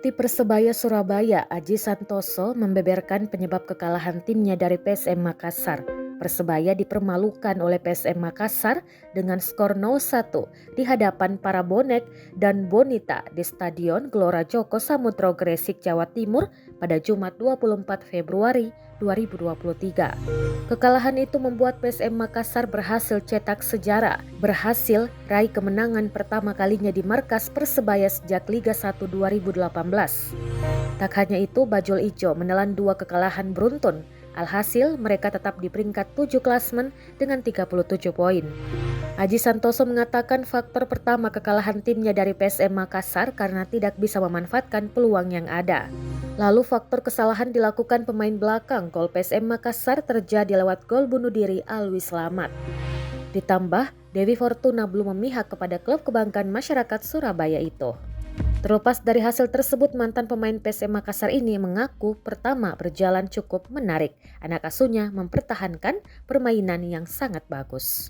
Pelatih Persebaya Surabaya, Aji Santoso, membeberkan penyebab kekalahan timnya dari PSM Makassar. Persebaya dipermalukan oleh PSM Makassar dengan skor 0-1 di hadapan para bonek dan bonita di Stadion Gelora Joko Samudro Gresik, Jawa Timur pada Jumat 24 Februari 2023. Kekalahan itu membuat PSM Makassar berhasil cetak sejarah, berhasil raih kemenangan pertama kalinya di markas Persebaya sejak Liga 1 2018. Tak hanya itu, Bajul Ijo menelan 2 kekalahan beruntun. Alhasil mereka tetap di peringkat 7 klasemen dengan 37 poin. Aji Santoso mengatakan faktor pertama kekalahan timnya dari PSM Makassar karena tidak bisa memanfaatkan peluang yang ada. Lalu faktor kesalahan dilakukan pemain belakang gol PSM Makassar terjadi lewat gol bunuh diri Alwi Slamet. Ditambah, Dewi Fortuna belum memihak kepada klub kebanggaan masyarakat Surabaya itu. Terlepas dari hasil tersebut, mantan pemain PSM Makassar ini mengaku pertama berjalan cukup menarik. Anak asuhnya mempertahankan permainan yang sangat bagus.